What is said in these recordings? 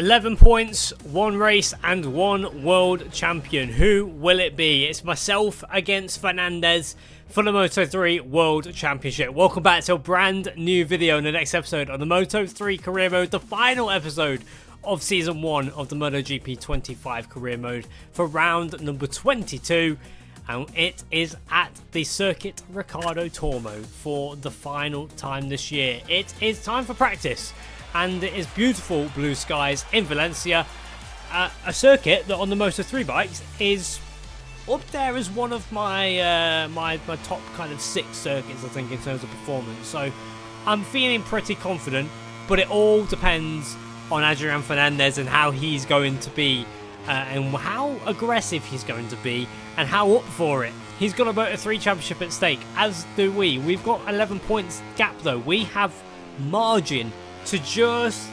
11 points, 1 race and 1 world champion. Who will it be? It's myself against Fernandez for the Moto3 World Championship. Welcome back to a brand new video in the next episode of the Moto3 Career Mode, the final episode of Season 1 of the MotoGP 25 Career Mode for round number 22. And it is at the Circuit Ricardo Tormo for the final time this year. It is time for practice. And it is beautiful blue skies in Valencia, a circuit that on the Moto3 bikes is up there as one of my my top kind of 6 circuits, I think, in terms of performance. So I'm feeling pretty confident, but it all depends on Adrian Fernandez and how he's going to be, and how aggressive he's going to be, and how up for it. He's got a Moto3 Championship at stake, as do we. We've got 11 points gap though. We have margin to just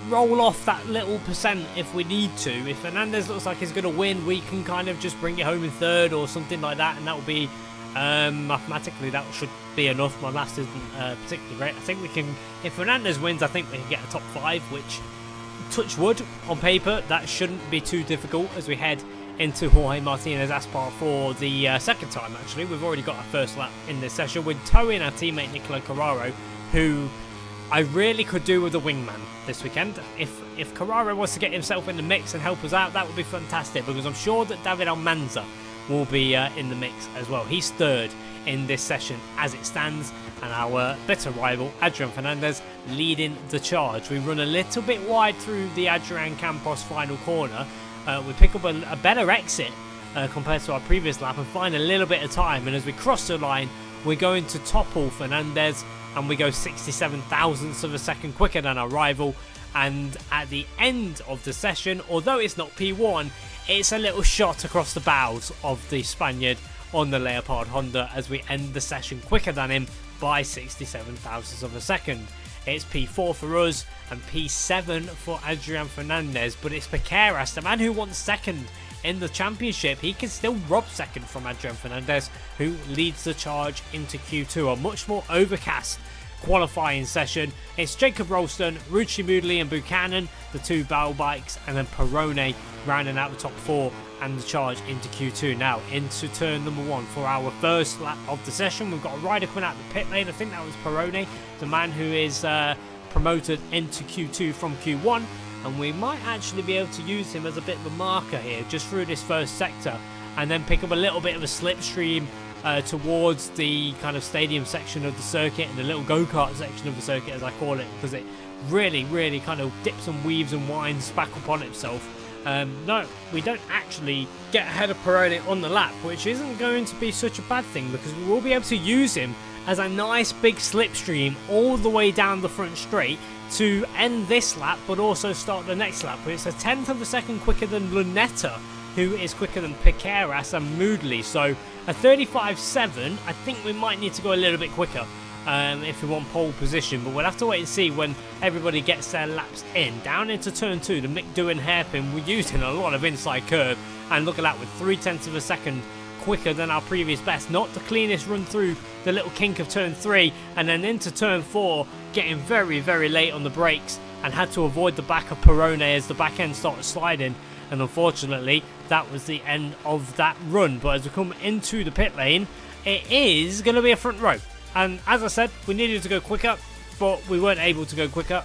roll off that little percent if we need to. If Fernandez looks like he's going to win, we can kind of just bring it home in third or something like that, and that will be mathematically that should be enough. My maths isn't particularly great. I think we can, if Fernandez wins, I think we can get a top 5, which, touch wood, on paper that shouldn't be too difficult as we head into Jorge Martinez Aspar for the second time. Actually, we've already got our first lap in this session. We're towing our teammate Nicola Carraro, who I really could do with a wingman this weekend. If Carraro wants to get himself in the mix and help us out, that would be fantastic, because I'm sure that David Almanza will be in the mix as well. He's third in this session as it stands, and our bitter rival Adrian Fernandez leading the charge. We run a little bit wide through the Adrian Campos final corner. We pick up a better exit compared to our previous lap and find a little bit of time, and as we cross the line, we're going to topple Fernandez, and we go 67 thousandths of a second quicker than our rival. And at the end of the session, although it's not P1, it's a little shot across the bows of the Spaniard on the Leopard Honda as we end the session quicker than him by 67 thousandths of a second. It's P4 for us and P7 for Adrian Fernandez, but it's Piqueras, the man who won second in the championship. He can still rob second from Adrian Fernandez, who leads the charge into Q2. A much more overcast qualifying session. It's Jacob Rolston, Rucci Moodley and Buchanan, the 2 Bell bikes, and then Perrone rounding out the top 4 and the charge into Q2. Now into turn number 1 for our first lap of the session. We've got a rider coming out the pit lane. I think that was Perrone, the man who is promoted into Q2 from Q1. And we might actually be able to use him as a bit of a marker here, just through this first sector, and then pick up a little bit of a slipstream towards the kind of stadium section of the circuit, and the little go-kart section of the circuit, as I call it, because it really kind of dips and weaves and winds back upon itself. No, we don't actually get ahead of Perrone on the lap, which isn't going to be such a bad thing, because we will be able to use him as a nice big slipstream all the way down the front straight to end this lap, but also start the next lap. It's a 10th of a second quicker than Lunetta, who is quicker than Piqueras and Moodley. So a 35.7, I think we might need to go a little bit quicker if we want pole position, but we'll have to wait and see when everybody gets their laps in. Down into turn 2, the Mick Doohan hairpin, we're using a lot of inside curve, and look at that, with 0.3 of a second quicker than our previous best. Not the cleanest run through the little kink of turn 3, and then into turn 4, getting very late on the brakes, and had to avoid the back of Perrone as the back end started sliding, and unfortunately that was the end of that run. But as we come into the pit lane, it is going to be a front row, and as I said, we needed to go quicker, but we weren't able to go quicker.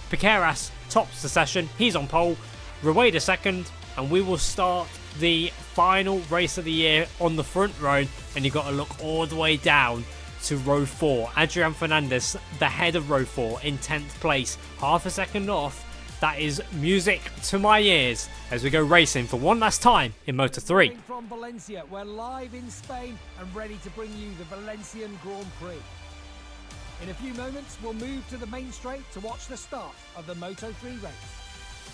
Piqueras tops the session, he's on pole, Rueda second, and we will start the final race of the year on the front row, and you've got to look all the way down to row 4. Adrian Fernandez, the head of row 4, in 10th place, half a second off. That is music to my ears as we go racing for one last time in Moto3. From Valencia, we're live in Spain and ready to bring you the Valencian Grand Prix. In a few moments, we'll move to the main straight to watch the start of the Moto3 race.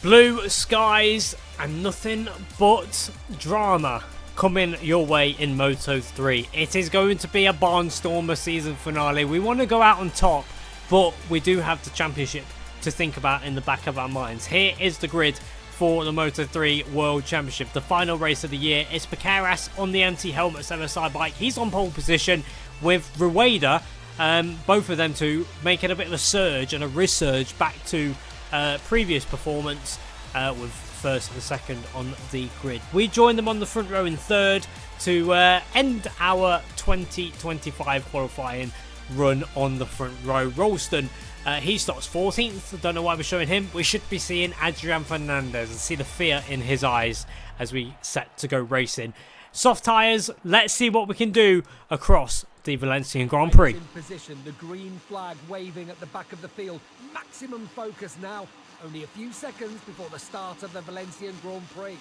Blue skies and nothing but drama coming your way in Moto3. It is going to be a barnstormer season finale. We want to go out on top, but we do have the championship to think about in the back of our minds. Here is the grid for the Moto3 World Championship, the final race of the year. It's Piqueras on the anti-helmet side bike. He's on pole position with Rueda, both of them two making a bit of a surge and a resurge back to previous performance with first and second on the grid. We joined them on the front row in third to end our 2025 qualifying run on the front row. Ralston, he starts 14th. I don't know why we're showing him. We should be seeing Adrian Fernandez and see the fear in his eyes as we set to go racing. Soft tyres, let's see what we can do across the Valencian Grand Prix. In position, the green flag waving at the back of the field. Maximum focus now. Only a few seconds before the start of the Valencian Grand Prix.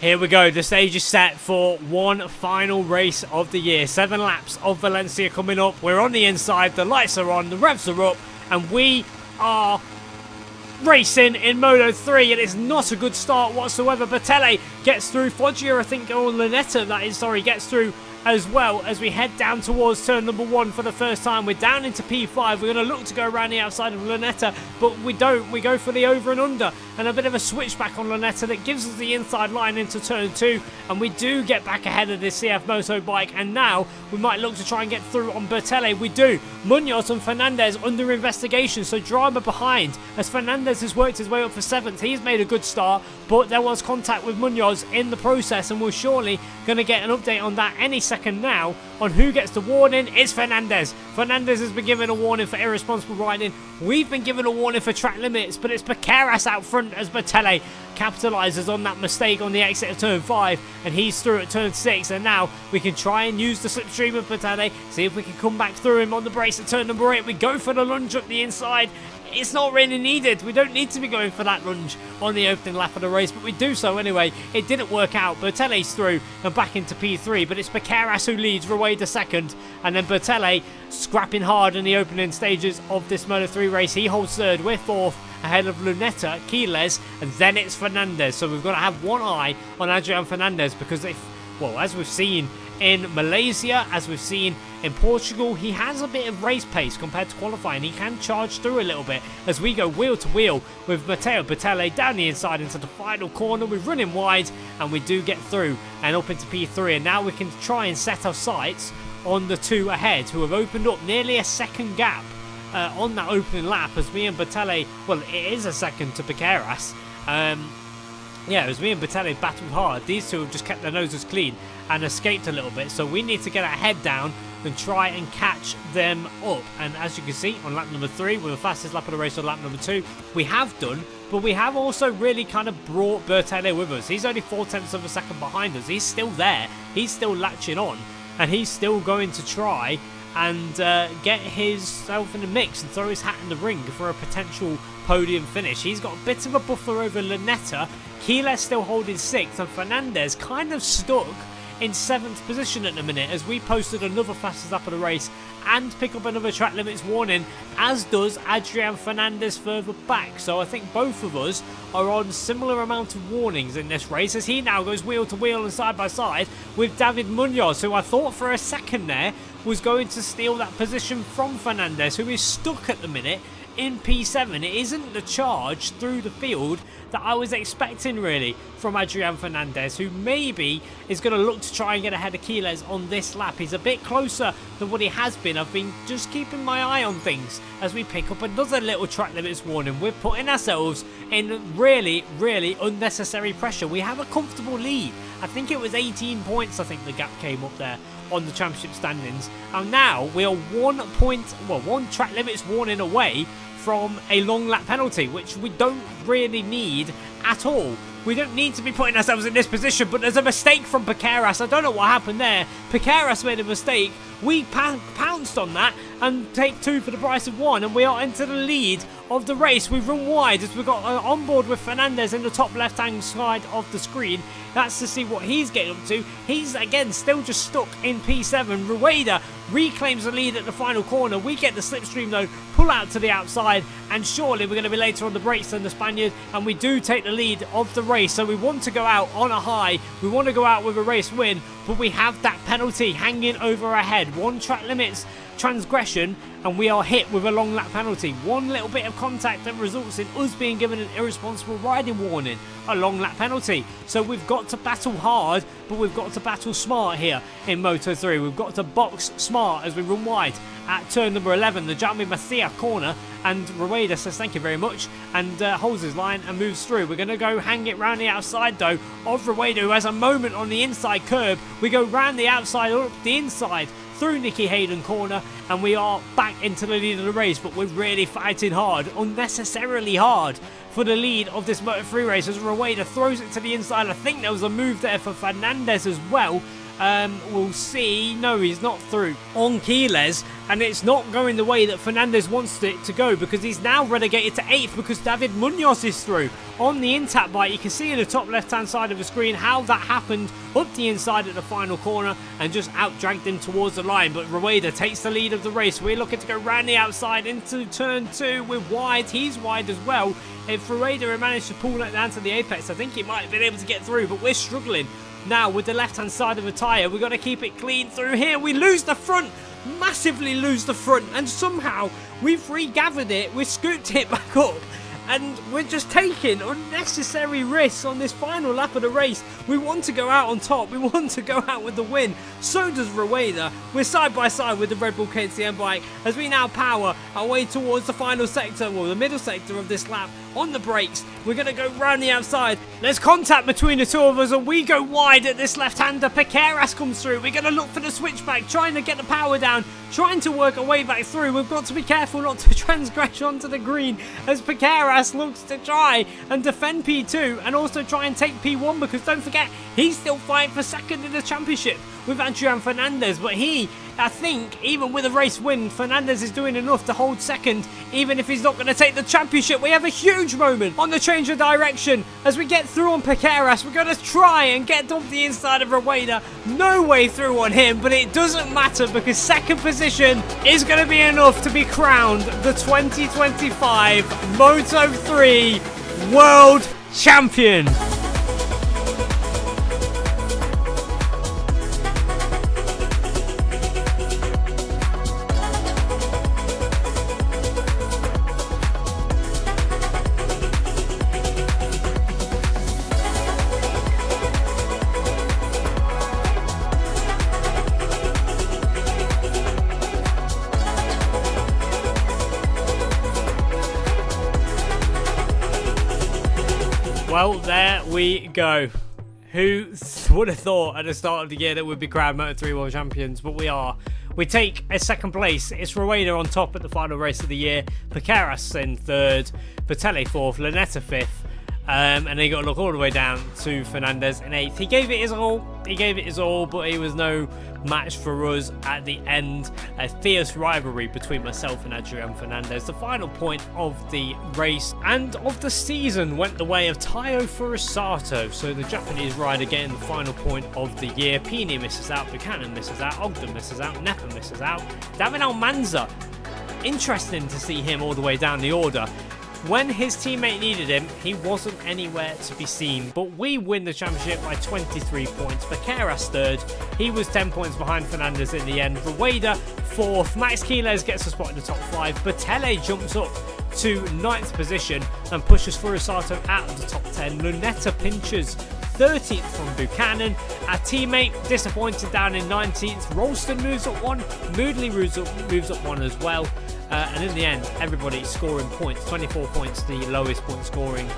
Here we go, the stage is set for one final race of the year. 7 laps of Valencia coming up. We're on the inside, the lights are on, the revs are up, and we are racing in Moto3. It is not a good start whatsoever. Bertele gets through. Foggia, I think, or Lunetta, that is, sorry, gets through as well as we head down towards turn number 1 for the first time. We're down into P5. We're going to look to go around the outside of Lunetta, but we don't. We go for the over and under, and a bit of a switchback on Lunetta that gives us the inside line into turn 2, and we do get back ahead of this CF Moto bike, and now we might look to try and get through on Bertele. We do. Munoz and Fernandez under investigation, so drama behind as Fernandez has worked his way up for 7th. He's made a good start, but there was contact with Munoz in the process, and we're surely going to get an update on that any second now on who gets the warning. It's Fernandez. Fernandez has been given a warning for irresponsible riding. We've been given a warning for track limits, but it's Piqueras out front as Bertele capitalises on that mistake on the exit of turn 5, and he's through at turn 6, and now we can try and use the slipstream of Bertele, see if we can come back through him on the brace at turn number 8. We go for the lunge up the inside. It's not really needed. We don't need to be going for that lunge on the opening lap of the race, but we do so anyway. It didn't work out. Bertele's through and back into P3, but it's Piqueras who leads, Rueda second, and then Bertele scrapping hard in the opening stages of this Moto3 race. He holds third. We're fourth ahead of Lunetta, Quiles, and then it's Fernandez. So we've got to have one eye on Adrian Fernandez, because as we've seen in Malaysia, as we've seen in Portugal, he has a bit of race pace compared to qualifying. He can charge through a little bit as we go wheel to wheel with Matteo Bertele down the inside into the final corner. We run him wide and we do get through and up into P3, and now we can try and set our sights on the 2 ahead who have opened up nearly a second gap on that opening lap as me and Bertele, well, it is a second to Piqueras. As me and Bertele battled hard, these two have just kept their noses clean and escaped a little bit, so we need to get our head down and try and catch them up. And as you can see on lap number 3, we're the fastest lap of the race on lap number 2. We have done, but we have also really kind of brought Bertele with us. He's only 0.4 of a second behind us. He's still there. He's still latching on, and he's still going to try and get himself in the mix and throw his hat in the ring for a potential podium finish. He's got a bit of a buffer over Lunetta. Quiles still holding 6th, and Fernandez kind of stuck in 7th position at the minute as we posted another fastest lap of the race and pick up another track limits warning, as does Adrian Fernandez further back. So I think both of us are on similar amount of warnings in this race as he now goes wheel to wheel and side by side with David Munoz, who I thought for a second there was going to steal that position from Fernandez, who is stuck at the minute in P7. It isn't the charge through the field that I was expecting really from Adrian Fernandez, who maybe is going to look to try and get ahead of Quiles on this lap. He's a bit closer than what he has been. I've been just keeping my eye on things as we pick up another little track limits warning. We're putting ourselves in really, really unnecessary pressure. We have a comfortable lead. I think it was 18 points, I think the gap came up there on the championship standings, and now we are 1 track limits warning away from a long lap penalty, which we don't really need at all. We don't need to be putting ourselves in this position, but there's a mistake from Piqueras. I don't know what happened there. Piqueras made a mistake. We pounced on that and take 2 for the price of 1, and we are into the lead of the race. We've run wide as we've got on board with Fernandez in the top left-hand side of the screen. That's to see what he's getting up to. He's, again, still just stuck in P7. Rueda reclaims the lead at the final corner. We get the slipstream, though, pull out to the outside, and surely we're going to be later on the brakes than the Spaniard, and we do take the lead of the race. So we want to go out on a high. We want to go out with a race win, but we have that penalty hanging over our head. 1 track limits transgression and we are hit with a long lap penalty. One little bit of contact that results in us being given an irresponsible riding warning, a long lap penalty. So we've got to battle hard, but we've got to battle smart here in Moto3. We've got to box smart as we run wide at turn number 11, the Jaime Mathia corner, and Rueda says thank you very much and holds his line and moves through. We're going to go hang it round the outside though of Rueda, who has a moment on the inside curb. We go round the outside, up the inside, through Nicky Hayden corner, and we are back into the lead of the race, but we're really fighting hard, unnecessarily hard, for the lead of this Moto3 race as Rueda throws it to the inside. I think there was a move there for Fernandez as well. We'll see. No, he's not through on Quiles, and it's not going the way that Fernandez wants it to go because he's now relegated to 8th because David Munoz is through on the Intact bike. You can see in the top left hand side of the screen how that happened up the inside at the final corner and just out dragged him towards the line, but Rueda takes the lead of the race. We're looking to go round the outside into turn 2 with wide. He's wide as well. If Rueda had managed to pull that down to the apex, I think he might have been able to get through, but we're struggling now with the left hand side of the tyre. We've got to keep it clean through here. We lose the front, massively lose the front, and somehow we've regathered it, we've scooped it back up, and we're just taking unnecessary risks on this final lap of the race. We want to go out on top, we want to go out with the win. So does Rueda. We're side by side with the Red Bull KTM bike as we now power our way towards the final sector, well, the middle sector of this lap. On the brakes, we're going to go round the outside. There's contact between the two of us and we go wide at this left-hander. Piqueras comes through. We're going to look for the switchback, trying to get the power down, trying to work our way back through. We've got to be careful not to transgress onto the green as Piqueras looks to try and defend P2 and also try and take P1, because don't forget, he's still fighting for second in the championship with Adrian Fernandez, but I think, even with a race win, Fernandez is doing enough to hold second, even if he's not going to take the championship. We have a huge moment on the change of direction as we get through on Piqueras. We're going to try and get up the inside of Rueda. No way through on him, but it doesn't matter because second position is going to be enough to be crowned the 2025 Moto3 World Champion. Well, there we go. Who would have thought at the start of the year that we'd be crowned Moto3 World Champions, but we are. We take a second place. It's Rueda on top at the final race of the year. Piqueras in third. Bertelli fourth. Lanetta fifth. And then you got to look all the way down to Fernandez in 8th. He gave it his all. He gave it his all, but he was no match for us at the end. A fierce rivalry between myself and Adrian Fernandez. The final point of the race and of the season went the way of Taio Furusato. So the Japanese rider getting the final point of the year. Pini misses out. Buchanan misses out. Ogden misses out. Nepa misses out. David Almanza. Interesting to see him all the way down the order. When his teammate needed him, he wasn't anywhere to be seen. But we win the championship by 23 points. Piqueras third. He was 10 points behind Fernandez in the end. Rueda fourth. Max Quiles gets a spot in the top 5. Bertelli jumps up to 9th position and pushes Furusato out of the top 10. Lunetta pinches 13th from Buchanan. Our teammate disappointed down in 19th. Ralston moves up 1. Moodley moves up 1 as well. And in the end, everybody scoring points. 24 points, the lowest point scoring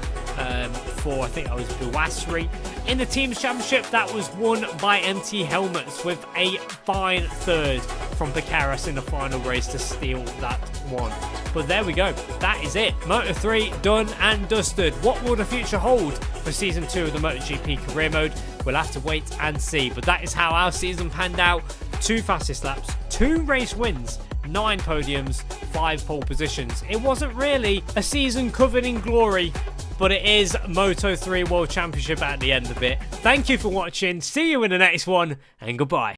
for, I think that was Buasri. In the Teams Championship, that was won by MT Helmets with a fine third from Piqueras in the final race to steal that one. But there we go. That is it. Moto3 done and dusted. What will the future hold for Season 2 of the MotoGP Career Mode? We'll have to wait and see. But that is how our season panned out. 2 fastest laps, 2 race wins, 9 podiums, 5 pole positions. It wasn't really a season covered in glory, but it is Moto3 World Championship at the end of it. Thank you for watching. See you in the next one, and goodbye.